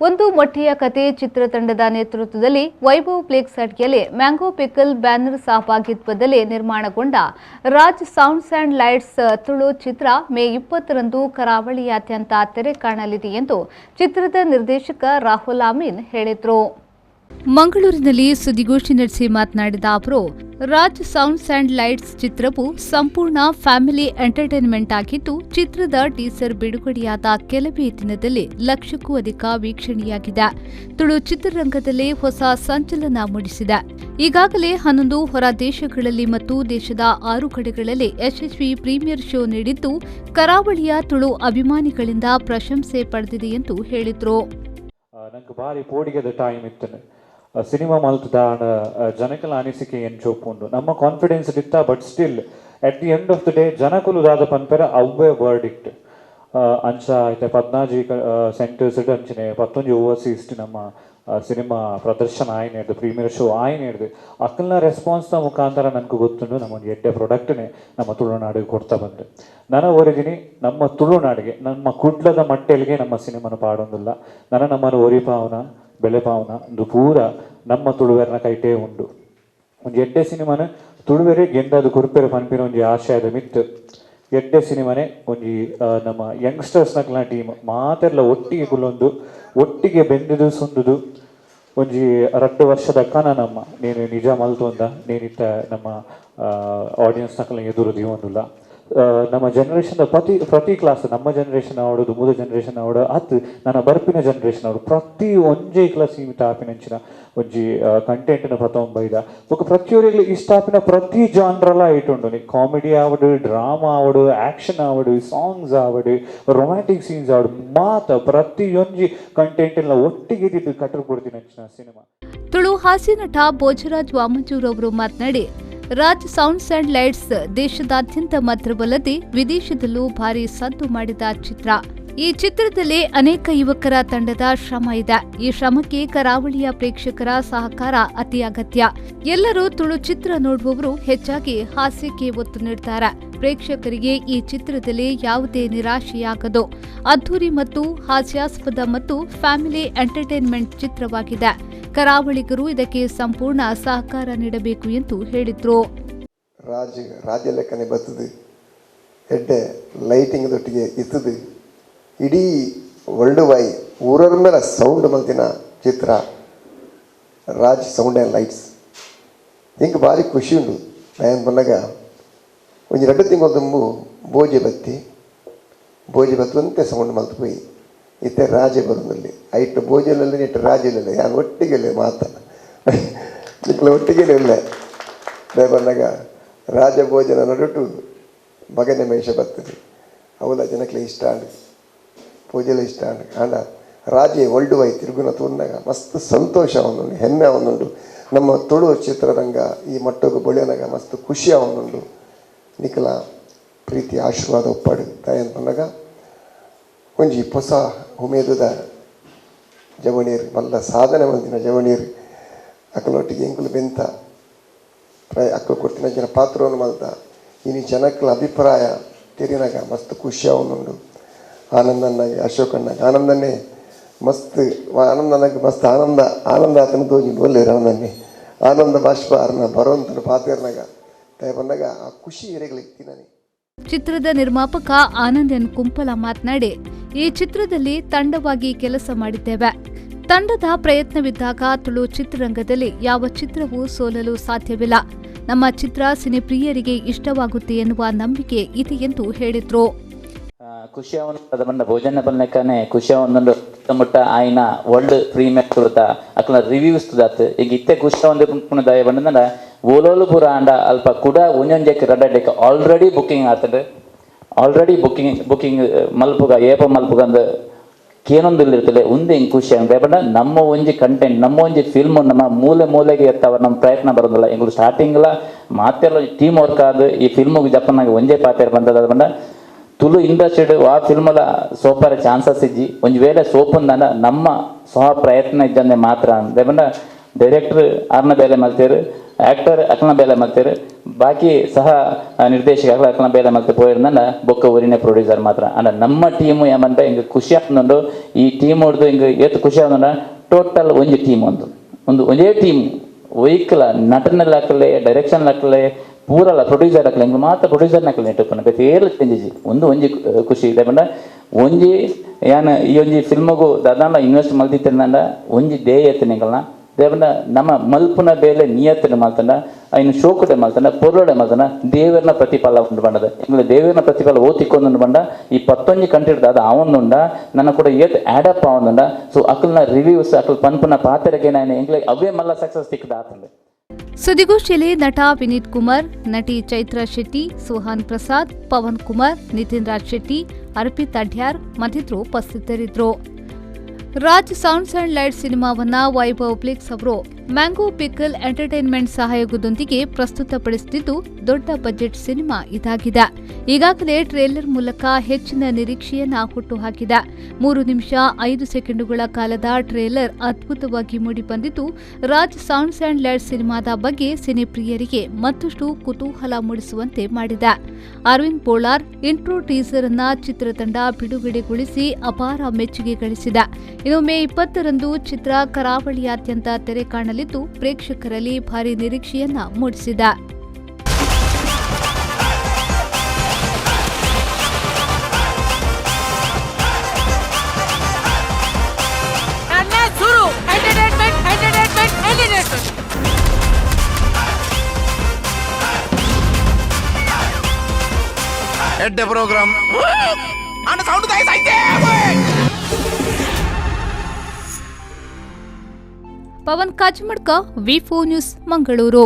ಒಂದು ಮೊಟ್ಟೆಯ ಕತೆ ಚಿತ್ರತಂಡದ ನೇತೃತ್ವದಲ್ಲಿ ವೈಭವ್ ಪ್ಲೇಕ್ಸ್ ಅಡಿಯಲ್ಲಿ ಮ್ಯಾಂಗೋ ಪಿಕಲ್ ಬ್ಯಾನರ್ ಸಹಭಾಗಿತ್ವದಲ್ಲಿ ನಿರ್ಮಾಣಗೊಂಡ Raj sounds and lights Tulu ಚಿತ್ರ ಮೇ 20ರಂದು ಕರಾವಳಿಯಾದ್ಯಂತ ತೆರೆ ಕಾಣಲಿದೆ ಎಂದು ಚಿತ್ರದ ನಿರ್ದೇಶಕ ರಾಹುಲ್ ಅಮೀನ್ ಹೇಳಿದರು. ಮಂಗಳೂರಿನಲ್ಲಿ ಸುದ್ದಿಗೋಷ್ಠಿ ನಡೆಸಿ ಮಾತನಾಡಿದ ಅವರು, ರಾಜ್ ಸೌಂಡ್ಸ್ ಅಂಡ್ ಲೈಟ್ಸ್ ಚಿತ್ರವು ಸಂಪೂರ್ಣ ಫ್ಯಾಮಿಲಿ ಎಂಟರ್ಟೈನ್ಮೆಂಟ್ ಆಗಿದ್ದು, ಚಿತ್ರದ ಟೀಸರ್ ಬಿಡುಗಡೆಯಾದ ಕೆಲವೇ ದಿನದಲ್ಲಿ ಲಕ್ಷಕ್ಕೂ ಅಧಿಕ ವೀಕ್ಷಣೆಯಾಗಿದೆ. ತುಳು ಚಿತ್ರರಂಗದಲ್ಲಿ ಹೊಸ ಸಂಚಲನ ಮೂಡಿಸಿದೆ. ಈಗಾಗಲೇ 11 ಹೊರ ದೇಶಗಳಲ್ಲಿ ಮತ್ತು ದೇಶದ 6 ಕಡೆಗಳಲ್ಲಿ ಯಶಸ್ವಿ ಪ್ರೀಮಿಯರ್ ಶೋ ನೀಡಿದ್ದು, ಕರಾವಳಿಯ ತುಳು ಅಭಿಮಾನಿಗಳಿಂದ ಪ್ರಶಂಸೆ ಪಡೆದಿದೆ ಎಂದು ಹೇಳಿದರು. ಸಿನಿಮಾ ಮಲ್ತದಾಣ ಜನಕಲ ಅನಿಸಿಕೆ ಏನು ಚೋಪುಂಡು ನಮ್ಮ ಕಾನ್ಫಿಡೆನ್ಸ್ ಇತ್ತ. But still at the end of the day ಜನಕಲು ದಾದ ಪನ್ಪೆರ ಅವೇ ವರ್ಡಿಕ್ಟ್ ಅಂಚ ಐತೆ 14 ಸೆಂಟರ್ಸ್ ಅಂಚನೆ 11 ಓವರ್ಸೀಸ್ ನಮ್ಮ ಸಿನಿಮಾ ಪ್ರದರ್ಶನ ಆಯ್ತು, ಪ್ರೀಮಿಯರ್ ಶೋ ಆಯ್ತು. ಅಕ್ಕಲ್ನ ರೆಸ್ಪಾನ್ಸ್ನ ಮುಖಾಂತರ ನನಗೆ ಗೊತ್ತುಂಡು ನಮ್ಮೊಂದು ಎಡ್ಡೆ ಪ್ರಾಡಕ್ಟ್ನೇ ನಮ್ಮ ತುಳುನಾಡಿಗೆ ಕೊಡ್ತಾ ಬಂದೆ. ನಾನು ಹೊರಗಿನಿ ನಮ್ಮ ತುಳುನಾಡಿಗೆ ನಮ್ಮ ಕುಡ್ಲದ ಮಟ್ಟೆಲ್ಗೆ ನಮ್ಮ ಸಿನಿಮಾನ ಪಾಡೊಂದಿಲ್ಲ. ನಮ್ಮನ್ನು ಒರಿಪಾವನ ಬೆಳೆಪಾವನ ಇದು ಪೂರ ನಮ್ಮ ತುಳುವೆರನ ಕೈಟೇ ಉಂಡು. ಒಂದು ಎಡ್ಡೆ ಸಿನಿಮಾನ ತುಳುವೆರೆ ಗೆಂಡದು ಕುರುಪೆರೆ ಪನ್ಪಿನ ಒಂದು ಆಶಯದ ಮಿತ್ತು ಎಡ್ಡೆ ಸಿನಿಮಾನೇ ಒಂಜಿ ನಮ್ಮ ಯಂಗ್ಸ್ಟರ್ಸ್ನ ಟೀಮ್ ಮಾತೆಲ್ಲ ಒಟ್ಟಿಗೆ ಕುಲ್ಲೊಂದು ಒಟ್ಟಿಗೆ ಬೆಂದಿದು ಸುಂದುದು ಒಂಜಿ 2 ವರ್ಷದ ಕನ ನಮ್ಮ ನೀನು ನಿಜ ಮಲ್ತೊಂದ ನೀನಿತ್ತ ನಮ್ಮ ಆಡಿಯನ್ಸ್ನಕಲ್ಲ ಎದುರು ದೀವೊಂದುಲ್ಲ. ನಮ್ಮ ಜನರೇಷನ್ ಪ್ರತಿ ಕ್ಲಾಸ್ ನಮ್ಮ ಜನರೇಷನ್ ಆವೋದು ಮೂಲ ಜನರೇಷನ್ ಆವೋಡು ಅದು ನನ್ನ ಬರ್ಪಿನ ಜನರೇಷನ್ ಆವೋಡು ಪ್ರತಿ ಒಂಜೇ ಕ್ಲಾಸ್ ಸೀಮಿತ ಆಪಿನಂಚಿನ ಒಂಜಿ ಕಂಟೆಂಟ್ನ ಪ್ರಥಮ ಬೈದ ఒక ಪ್ರತಿಯೊರಿಗೂ ಇಷ್ಟ ಆಪಿನ ಪ್ರತಿ ಜಾನ್ರಲ್ಲ ಇಟ್ಟುಂಡು. ನೀ ಕಾಮಿಡಿ ಆವಡು, ಡ್ರಾಮಾ ಆವಡು, ಆಕ್ಷನ್ ಆವಡು, ಸಾಂಗ್ಸ್ ಆವಡು, ರೊಮ್ಯಾಂಟಿಕ್ ಸೀನ್ಸ್ ಆವಡು ಮಾತ ಪ್ರತಿಯೊಂಜಿ ಕಂಟೆಂಟ್ ಎಲ್ಲ ಒಟ್ಟಿಗೆ ಇದ್ದು ಕಟ್ಟರು ಕೊಡ್ತೀನಿ ಅಂಚಿನ ಸಿನಿಮಾ. ತುಳು ಹಾಸ್ಯ ನಟ ಭೋಜರಾಜ್ ವಾಮಂಜೂರ್ ಅವರು ಮಾತನಾಡಿ, ರಾಜ್ ಸೌಂಡ್ಸ್ ಅಂಡ್ ಲೈಟ್ಸ್ ದೇಶದಾದ್ಯಂತ ಮಾತ್ರವಲ್ಲದೆ ವಿದೇಶದಲ್ಲೂ ಭಾರಿ ಸದ್ದು ಮಾಡಿದ ಚಿತ್ರ. ಈ ಚಿತ್ರದಲ್ಲಿ ಅನೇಕ ಯುವಕರ ತಂಡದ ಶ್ರಮ ಇದೆ. ಈ ಶ್ರಮಕ್ಕೆ ಕರಾವಳಿಯ ಪ್ರೇಕ್ಷಕರ ಸಹಕಾರ ಅತಿ ಅಗತ್ಯ. ಎಲ್ಲರೂ ತುಳು ಚಿತ್ರ ನೋಡುವವರು ಹೆಚ್ಚಾಗಿ ಹಾಸ್ಯಕ್ಕೆ ಒತ್ತು ನೀಡುತ್ತಾರೆ. ಪ್ರೇಕ್ಷಕರಿಗೆ ಈ ಚಿತ್ರದಲ್ಲಿ ಯಾವುದೇ ನಿರಾಶೆಯಾಗದು. ಅದ್ಧೂರಿ ಮತ್ತು ಹಾಸ್ಯಾಸ್ಪದ ಮತ್ತು ಫ್ಯಾಮಿಲಿ ಎಂಟರ್ಟೈನ್ಮೆಂಟ್ ಚಿತ್ರವಾಗಿದೆ. ಕರಾವಳಿಗರು ಇದಕ್ಕೆ ಸಂಪೂರ್ಣ ಸಹಕಾರ ನೀಡಬೇಕು ಎಂದು ಹೇಳಿದರು. ರಾಜ್ಯ ಲೆಕ್ಕನೆ ಬರ್ತದೆ, ಎಡ್ಡೆ ಲೈಟಿಂಗ್ ದೊಟ್ಟಿಗೆ ಇತ್ತದು, ಇಡೀ ವರ್ಲ್ಡ್ ವೈ ಊರರ ಮೇಲೆ ಸೌಂಡ್ ಮಲ್ತಿನ ಚಿತ್ರ ರಾಜ್ ಸೌಂಡ್ ಆ್ಯಂಡ್ ಲೈಟ್ಸ್. ಹಿಂಗೆ ಭಾರಿ ಖುಷಿ ಉಂಡು. ನಾನು ಬಂದಾಗ ಒಂದು 2 ತಿಂಗಳ ತುಂಬು ಬೋಜೆ ಬತ್ತುವಂತೆ ಸೌಂಡ್ ಮಲ್ತು ಪೋಯಿ ಇತ್ತೆ ರಾಜೆ ಬರೋದಲ್ಲಿ ಐಟು ಭೋಜನಲ್ಲಿ ಇಟ್ಟು ರಾಜೆಲ್ಲ ಯಾರು ಒಟ್ಟಿಗೆ ಮಾತ ನಿಕ್ಕಲ ಒಟ್ಟಿಗೆ ಇಲ್ಲ ಬಂದಾಗ ರಾಜ ಭೋಜನ ನಡುಟು ಮಗನ ಮೇಷ ಬರ್ತದೆ ಅವಳ ಜನಕ್ಕೆ ಇಷ್ಟ ಆಂಡು ಪೂಜೆಲ್ಲ ಇಷ್ಟ ಆಂಡು ಆಂಡ ರಾಜೆ ವರ್ಲ್ಡ್ ವೈ ತಿರುಗುನ ತೋರ್ನಾಗ ಮಸ್ತ್ ಸಂತೋಷ ಅವನುಂಡು, ಹೆಮ್ಮೆ ಅವನುಂಡು. ನಮ್ಮ ತುಳು ಚಿತ್ರರಂಗ ಈ ಮಟ್ಟಕ್ಕೆ ಬೆಳೆಯೋನಾಗ ಮಸ್ತ್ ಖುಷಿ ಅವನುಂಡು. ನಿಖಲ ಪ್ರೀತಿ ಆಶೀರ್ವಾದ ಒಪ್ಪಾಡು ತಾಯಿ ಅಂತಂದಾಗ ಒಂಜಿ ಹೊಸ ಉಮೇದುದ ಜವಣೀರು ಮಲ್ಲ ಸಾಧನೆ ಮಂದಿನ ಜವಣೀರು ಅಕ್ಕಲೊಟ್ಟಿಗೆ ಎಂಕುಲು ಬೆಂತ ಅಕ್ಕ ಕೊಡ್ತಿನ ಜನ ಪಾತ್ರವನ್ನು ಮಲ್ತ ಇನ್ನು ಜನಕ್ಕಲ ಅಭಿಪ್ರಾಯ ತೆರಿನಾಗ ಮಸ್ತ್ ಖುಷಿ ಅವನುಂಡು. ಆನಂದನಾಗಿ ಅಶೋಕಣ್ಣಗೆ ಆನಂದನೇ ಮಸ್ತ್ ಆನಂದನಾಗ ಮಸ್ತ್ ಆನಂದ ಆತನ ತೋಜಿ ಒಳ್ಳೆಯ ಆನಂದನೇ ಆನಂದ ಬಾಷ್ಪ ಅರ್ನ ಬರೋಂತನ ಪಾತ್ರನಾಗ ತಾಯಿ ಬಂದಾಗ ಆ ಖುಷಿ ಎರೆಗಳಿಕ್ತಿ ನನಗೆ. ಚಿತ್ರದ ನಿರ್ಮಾಪಕ ಆನಂದ್ ಎನ್ ಕುಂಪಲ ಮಾತನಾಡಿ, ಈ ಚಿತ್ರದಲ್ಲಿ ತಂಡವಾಗಿ ಕೆಲಸ ಮಾಡಿದ್ದೇವೆ. ತಂಡದ ಪ್ರಯತ್ನವಿದ್ದಾಗ ತುಳು ಚಿತ್ರರಂಗದಲ್ಲಿ ಯಾವ ಚಿತ್ರವೂ ಸೋಲಲು ಸಾಧ್ಯವಿಲ್ಲ. ನಮ್ಮ ಚಿತ್ರ ಸಿನಿಪ್ರಿಯರಿಗೆ ಇಷ್ಟವಾಗುತ್ತೆ ಎನ್ನುವ ನಂಬಿಕೆ ಇದೆ ಎಂದು ಹೇಳಿದ್ರು. ಖುಷಿ ಅವನ ಭೋಜನ ಬನ್ನಕನೆ ಖುಷಿ ಅವನೊಂದು ಸುತ್ತಮುಟ್ಟ ಆಯ್ನ ವರ್ಲ್ಡ್ ಪ್ರೀಮಿಯರ್ ತುಳುತ್ತ ಅಕ್ಲ ರಿವ್ಯೂಸ್ ತುದಾತ್ ಈಗ ಇತ್ತೆ ಖುಷಿ ಒಂದು ದಯ ಬಂದ ಓಲೋಲು ಪೂರ ಆಂಡ ಅಲ್ಪ ಕೂಡ ಒಂಜೊಂಜಕ್ಕೆ ರಡ್ಡಕ್ಕೆ ಆಲ್ರೆಡಿ ಬುಕ್ಕಿಂಗ್ ಆತಂಡು ಆಲ್ರೆಡಿ ಬುಕ್ಕಿಂಗ್ ಮಲ್ಪುಗ ಏಪ ಮಲ್ಪುಗಂದು ಕೇನೊಂದು ಇರ್ತದೆ ಒಂದೇ ಹಿಂಗೆ ಖುಷಿ ಅಂದರೆ ಬಟ್ ನಮ್ಮ ಒಂಜಿ ಕಂಟೆಂಟ್ ನಮ್ಮ ಒಂಜಿ ಫಿಲ್ಮ್ ನಮ್ಮ ಮೂಲೆಗೆ ಎತ್ತವ ನಮ್ಮ ಪ್ರಯತ್ನ ಬರೋದಿಲ್ಲ. ಎಂಗಳು ಸ್ಟಾರ್ಟಿಂಗ್ಲ ಮಾತೆಲ್ಲ ಟೀಮ್ ವರ್ಕ್ ಆದ ಈ ಫಿಲ್ಮಿಗೆ ಜಪ್ಪನಾಗಿ ಒಂದೇ ಪಾತ್ರ ಬಂದದ ಬಂದ ತುಳು ಇಂಡಸ್ಟ್ರಿ ಆ ಫಿಲ್ಮಲ ಸೋಪಾರ ಚಾನ್ಸಸ್ ಇಜ್ಜಿ ಒಂದು ವೇಳೆ ಸೋಪಂದ ನಮ್ಮ ಸಹ ಪ್ರಯತ್ನ ಇದ್ದಂದೆ ಮಾತ್ರ ಅಂದರೆ ಬಂದ ಡೈರೆಕ್ಟ್ರ್ ಆರ್ನ ಬೇಲೆ ಮಲ್ತೇರು ಆ್ಯಕ್ಟರ್ ಅಕ್ಲನ ಬೇಲೆ ಮಾಡ್ತಾರೆ, ಬಾಕಿ ಸಹ ನಿರ್ದೇಶಕ ಅಕ್ಲನ ಬೇಲೆ ಮಾಡ್ತಾರೆ ಪೋಯಿರ್ದಂಡ ಬೊಕ್ಕ ಊರಿನ ಪ್ರೊಡ್ಯೂಸರ್ ಮಾತ್ರ. ಅಂಡ ನಮ್ಮ ಟೀಮು ಏಮಂತ ಹಿಂಗೆ ಖುಷಿ ಆಗ್ತುಂಡು ಈ ಟೀಮ್ ಹೊಡೆದು ಹಿಂಗೆ ಏತ್ ಖುಷಿ ಆಗ್ತುಂಡ ಟೋಟಲ್ ಒಂಜಿ ಟೀಮ್ ಒಂದೇ ಟೀಮ್ ಒಯ್ಕಲ ನಟನಲ್ಲಿ ಹಾಕಲೆ ಡೈರೆಕ್ಷನ್ ಹಾಕಲೆ ಪೂರಲ್ಲ ಪ್ರೊಡ್ಯೂಸರ್ ಹಾಕಲೆ ಹಿಂಗೆ ಮಾತ್ರ ಪ್ರೊಡ್ಯೂಸರ್ನ ಹಾಕಲೆ ನೆಟ್ಟಪ್ಪನ ಬೇರೆ ಏರ್ಲಿ ಚೇಂಜಿಜಿ ಒಂಜಿ ಖುಷಿ ಇದೆ ಬಂಡ ಒಂಜಿ ಏನು ಈ ಒಂಜಿ ಫಿಲ್ಮಗೂ ದಾದಾಂಡ ಇನ್ವೆಸ್ಟ್ ಮಲ್ತಿತ್ತಂಡ ಒಂಜಿ ದೇ ಎತ್ತನೆ ಎಂಕಲ್ನ ದೇವಂಡ ನಮ್ಮ ಮಲ್ಪುನ ಬೇಲೆ ನಿಯತ್ತನೆ ಮಾಲ್ತಂಡ ಇನ್ನು ಶೋಕುಡೆ ಮಾಲ್ತಂಡ ಪೊರ್ಲೋಡೆ ಮಾಲ್ತಂಡ ದೇವರನ ಪ್ರತಿಫಲ ಉಂಡು ಬಂಡದ ಇಂಗ್ಲ ದೇವರನ ಪ್ರತಿಫಲ ಓತಿಕ್ಕೊಂದು ಬಂಡ ಈ 11 ಕಂಟ್ರಿ ಅದು ಅವನುಂಡ ನನ್ನ ಕೂಡ ಏತ್ ಆಡಪ್ ಅವನುಂಡ ಸೊ ಅಕಲ್ನ ರಿವ್ಯೂಸ್ ಅಕಲ್ ಪನ್ಪುನ ಪಾತ್ರೆಗೆ ನಾನು ಎಂಗ್ಲೆ ಅವೇ ಮಲ್ಲ ಸಕ್ಸಸ್ ತಿಕ್ಕದ ಆತಂದೆ. ಸುದ್ದಿಗೋಷ್ಠಿಯಲ್ಲಿ ನಟ ವಿನೀತ್ ಕುಮಾರ್, ನಟಿ ಚೈತ್ರಾ ಶೆಟ್ಟಿ, ಸುಹಾನ್ ಪ್ರಸಾದ್, ಪವನ್ ಕುಮಾರ್, ನಿತಿನ್ ರಾಜ್ ಶೆಟ್ಟಿ, ಅರ್ಪಿತ್ ಅಡ್ಯಾರ್ ಮತ್ತಿತರರು ಉಪಸ್ಥಿತರಿದ್ದರು. ರಾಜ್ ಸೌಂಡ್ಸ್ ಅಂಡ್ ಲೈಟ್ಸ್ ಸಿನಿಮಾವನ್ನ ವೈಭವ್ ಫ್ಲಿಕ್ಸ್ ಅವರು ಮ್ಯಾಂಗೋ ಪಿಕಲ್ ಎಂಟರ್ಟೈನ್ಮೆಂಟ್ ಸಹಯೋಗದೊಂದಿಗೆ ಪ್ರಸ್ತುತಪಡಿಸುತ್ತಿದ್ದು ದೊಡ್ಡ ಬಜೆಟ್ ಸಿನಿಮಾ ಇದಾಗಿದೆ. ಈಗಾಗಲೇ ಟ್ರೇಲರ್ ಮೂಲಕ ಹೆಚ್ಚಿನ ನಿರೀಕ್ಷೆಯನ್ನ ಹುಟ್ಟುಹಾಕಿದೆ. 3 ನಿಮಿಷ 5 ಸೆಕೆಂಡುಗಳ ಕಾಲದ ಟ್ರೇಲರ್ ಅದ್ಭುತವಾಗಿ ಮೂಡಿಬಂದಿದ್ದು ರಾಜ್ ಸೌಂಡ್ಸ್ ಅಂಡ್ ಲೈಟ್ಸ್ ಸಿನಿಮಾದ ಬಗ್ಗೆ ಸಿನಿಪ್ರಿಯರಿಗೆ ಮತ್ತಷ್ಟು ಕುತೂಹಲ ಮೂಡಿಸುವಂತೆ ಮಾಡಿದೆ. ಅರವಿಂದ್ ಬೋಳಾರ್ ಇಂಟ್ರೋ ಟೀಸರ್ ಅನ್ನ ಚಿತ್ರತಂಡ ಬಿಡುಗಡೆಗೊಳಿಸಿ ಅಪಾರ ಮೆಚ್ಚುಗೆ ಗಳಿಸಿದೆ. ಇನ್ನು ಮೇ 20ರಂದು ಚಿತ್ರ ಕರಾವಳಿಯಾದ್ಯಂತ ತೆರೆ ಕಾಣಲಿದ್ದು ಪ್ರೇಕ್ಷಕರಲ್ಲಿ ಭಾರಿ ನಿರೀಕ್ಷೆಯನ್ನ ಮೂಡಿಸಿದೆ. ಎಡ್ಡೆ ಪ್ರೋಗ್ರಾಮ್ ಅಣ್ಣ ಸೌಂಡ್ ಐತೆ. ಪವನ್ ಕಾಚಮಡ್ಕ, ವಿ4 ನ್ಯೂಸ್, ಮಂಗಳೂರು.